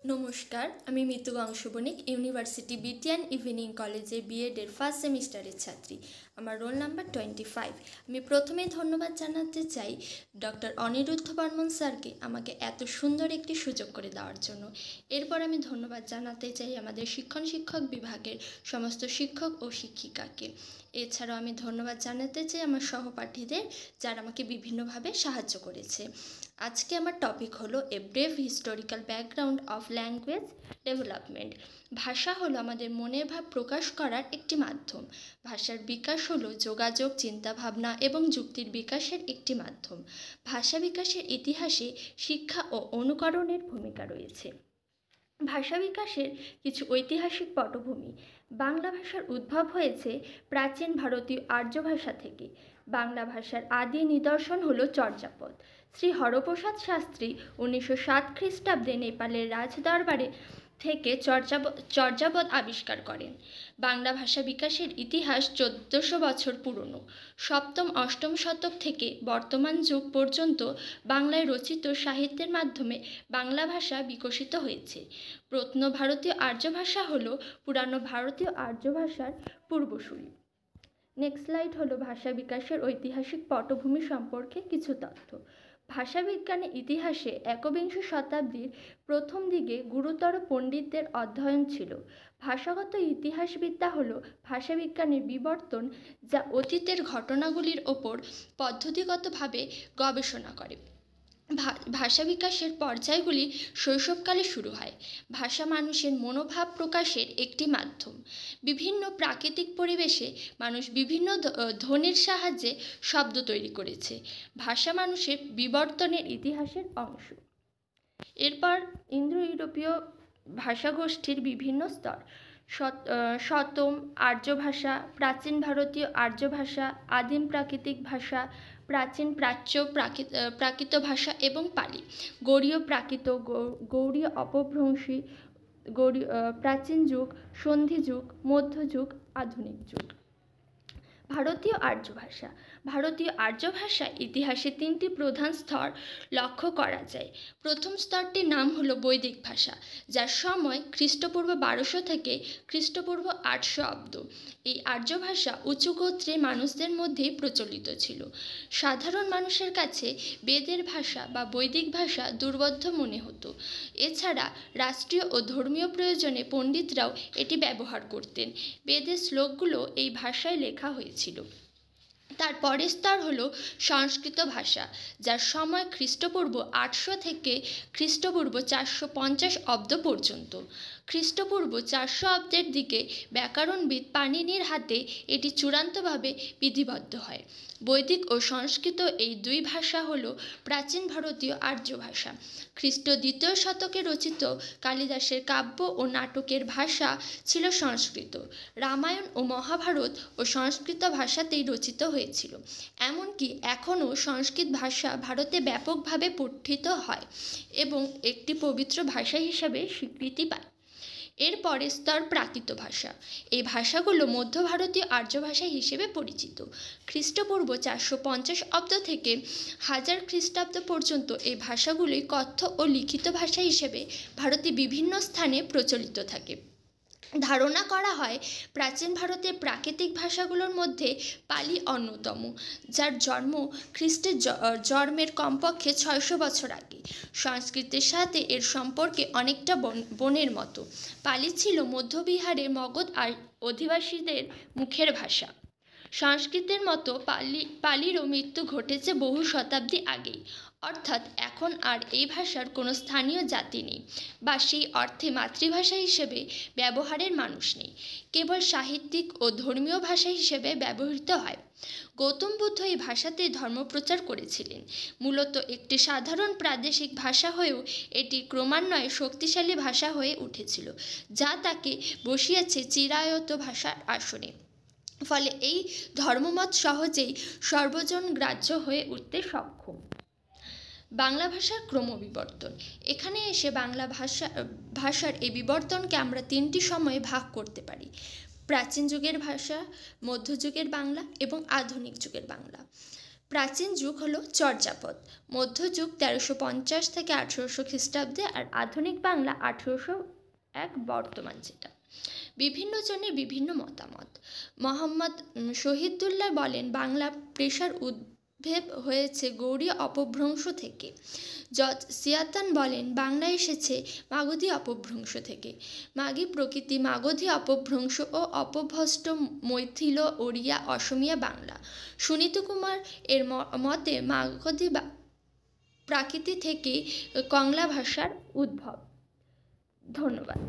নমস্কার, আমি Mitu বংশবণিক university BTN evening কলেজে বিএডের ফার্স্ট সেমিস্টারের ছাত্রী। আমার রোল নাম্বার 25। আমি প্রথমেই ধন্যবাদ জানাতে চাই ডক্টর অনিরুদ্ধ বর্মন স্যারকে আমাকে এত সুন্দর একটি সুযোগ করে দেওয়ার জন্য। এরপর আমি ধন্যবাদ জানাতে চাই আমাদের শিক্ষক বিভাগের সমস্ত শিক্ষক ও শিক্ষিকাকে। এছাড়াও আমি ধন্যবাদ জানাতে চাই আমার সহপাঠীদের, যারা আমাকে বিভিন্নভাবে সাহায্য করেছে। আজকে আমার টপিক হলো এ brave historical background of language development. ভাষা হলো আমাদের মনের ভাব প্রকাশ করার একটি মাধ্যম। ভাষার বিকাশ হলো যোগাযোগ, চিন্তাভাবনা এবং যুক্তির বিকাশের একটি মাধ্যম। ভাষা বিকাশের ইতিহাসে শিক্ষা ও অনুকরণের ভূমিকা রয়েছে। ভাষা বিকাশের কিছু ঐতিহাসিক পটভূমি। বাংলা ভাষার উদ্ভব হয়েছে প্রাচীন ভারতীয় আর্য ভাষা থেকে। বাংলা ভাষার আদি নিদর্শন হলো চর্যাপদ। শ্রী হরপ্রসাদ শাস্ত্রী 1907 খ্রিস্টাব্দে নেপালের রাজদরবারে থেকে চর্যাপদ আবিষ্কার করেন। বাংলা ভাষা বিকাশের ইতিহাস 1400 বছর পুরনো। সপ্তম অষ্টম শতক থেকে বর্তমান যুগ পর্যন্ত বাংলায় রচিত সাহিত্যের মাধ্যমে বাংলা ভাষা বিকশিত হয়েছে। প্রত্ন ভারতীয় আর্য ভাষা হলো পুরানো ভারতীয় আর্য ভাষার পূর্বসূরি। নেক্সট স্লাইড হলো ভাষা বিকাশের ঐতিহাসিক পটভূমি সম্পর্কে কিছু তথ্য। ভাষাবিজ্ঞানের ইতিহাসে একবিংশ শতাব্দীর প্রথম দিকে গুরুতর পণ্ডিতদের অধ্যয়ন ছিল। ভাষাগত ইতিহাসবিদ্যা হলো ভাষাবিজ্ঞানের বিবর্তন, যা অতীতের ঘটনাগুলির ওপর পদ্ধতিগতভাবে গবেষণা করে। ভাষা বিকাশের পর্যায়গুলি শৈশবকালে শুরু হয়। ভাষা মানুষের মনোভাব প্রকাশের একটি মাধ্যম। বিভিন্ন প্রাকৃতিক পরিবেশে মানুষ বিভিন্ন ধ্বনির সাহায্যে শব্দ তৈরি করেছে। ভাষা মানুষের বিবর্তনের ইতিহাসের অংশ। এরপর ইন্দো ইউরোপীয় ভাষাগোষ্ঠীর বিভিন্ন স্তর। শতম আর্য ভাষা, প্রাচীন ভারতীয় আর্য ভাষা, আদিম প্রাকৃতিক ভাষা, প্রাচীন প্রাচ্য প্রাকৃত ভাষা এবং পালি। গৌড়ীয় প্রাকৃত, গৌড়ীয় অপভ্রংশী, প্রাচীন যুগ, সন্ধি যুগ, মধ্যযুগ, আধুনিক যুগ। ভারতীয় আর্য ভাষা। ভারতীয় আর্য ভাষা ইতিহাসে 3টি প্রধান স্তর লক্ষ্য করা যায়। প্রথম স্তরটির নাম হলো বৈদিক ভাষা, যার সময় খ্রিস্টপূর্ব 1200 থেকে খ্রিস্টপূর্ব 800 অব্দ। এই আর্য ভাষা উঁচু গোত্রের মানুষদের মধ্যেই প্রচলিত ছিল। সাধারণ মানুষের কাছে বেদের ভাষা বা বৈদিক ভাষা দুর্বোধ্য মনে হতো। এছাড়া রাষ্ট্রীয় ও ধর্মীয় প্রয়োজনে পণ্ডিতরাও এটি ব্যবহার করতেন। বেদের শ্লোকগুলো এই ভাষায় লেখা হয়েছিল। তার পরের স্তর হলো সংস্কৃত ভাষা, যার সময় খ্রিস্টপূর্ব 800 থেকে খ্রিস্টপূর্ব 450 অব্দ পর্যন্ত। খ্রিস্টপূর্ব 400 অব্দের দিকে ব্যাকরণবিদ পাণিনির হাতে এটি চূড়ান্তভাবে বিধিবদ্ধ হয়। বৈদিক ও সংস্কৃত এই দুই ভাষা হল প্রাচীন ভারতীয় আর্য ভাষা। খ্রিস্ট 2য় শতকে রচিত কালিদাসের কাব্য ও নাটকের ভাষা ছিল সংস্কৃত। রামায়ণ ও মহাভারত ও সংস্কৃত ভাষাতেই রচিত হয়েছিল। এমনকি এখনও সংস্কৃত ভাষা ভারতে ব্যাপকভাবে পঠিত হয় এবং একটি পবিত্র ভাষা হিসাবে স্বীকৃতি পায়। এর পরের স্তর প্রাকৃত ভাষা। এই ভাষাগুলো মধ্য ভারতীয় আর্য ভাষা হিসেবে পরিচিত। খ্রিস্টপূর্ব 450 অব্দ থেকে 1000 খ্রিস্টাব্দ পর্যন্ত এই ভাষাগুলি কথ্য ও লিখিত ভাষা হিসেবে ভারতে বিভিন্ন স্থানে প্রচলিত থাকে। ধারণা করা হয় প্রাচীন ভারতের প্রাকৃতিক ভাষাগুলোর মধ্যে পালি অন্যতম, যার জন্ম খ্রিস্টের জন্মের কমপক্ষে 600 বছর আগে। সংস্কৃতের সাথে এর সম্পর্কে অনেকটা বোনের মতো। পালি ছিল মধ্যবিহারের মগধ অধিবাসীদের মুখের ভাষা। সংস্কৃতের মতো পালিরও মৃত্যু ঘটেছে বহু শতাব্দী আগেই। অর্থাৎ এখন আর এই ভাষার কোনো স্থানীয় জাতি নেই বা সেই অর্থে মাতৃভাষা হিসেবে ব্যবহারের মানুষ নেই। কেবল সাহিত্যিক ও ধর্মীয় ভাষা হিসেবে ব্যবহৃত হয়। গৌতম বুদ্ধ এই ভাষাতে ধর্মপ্রচার করেছিলেন। মূলত একটি সাধারণ প্রাদেশিক ভাষা হয়েও এটি ক্রমান্বয়ে শক্তিশালী ভাষা হয়ে উঠেছিল, যা তাকে বসিয়েছে চিরায়ত ভাষার আসনে। ফলে এই ধর্মমত সহজেই সর্বজন গ্রাহ্য হয়ে উঠতে সক্ষম। বাংলা ভাষার ক্রমবিবর্তন। এখানে এসে বাংলা ভাষার এই বিবর্তনকে আমরা 3টি সময়ে ভাগ করতে পারি: প্রাচীন যুগের ভাষা, মধ্যযুগের বাংলা এবং আধুনিক যুগের বাংলা। প্রাচীন যুগ হলো চর্যাপদ, মধ্যযুগ 1350 থেকে 1800 খ্রিস্টাব্দে, আর আধুনিক বাংলা 1801 বর্তমান যেটা। বিভিন্ন জনের বিভিন্ন মতামত। মোহাম্মদ শহীদুল্লাহ বলেন বাংলা পেশার উদ্ভব হয়েছে গৌড়ী অপভ্রংশ থেকে। জজ সিয়াতান বলেন বাংলা এসেছে মাগধী অপভ্রংশ থেকে। মাগী প্রকৃতি মাগধী অপভ্রংশ ও অপভ্রষ্ট মৈথিল ওড়িয়া অসমিয়া বাংলা। সুনীত কুমার এর মতে মাগধী প্রাকৃতি থেকে কংলা ভাষার উদ্ভব। ধন্যবাদ।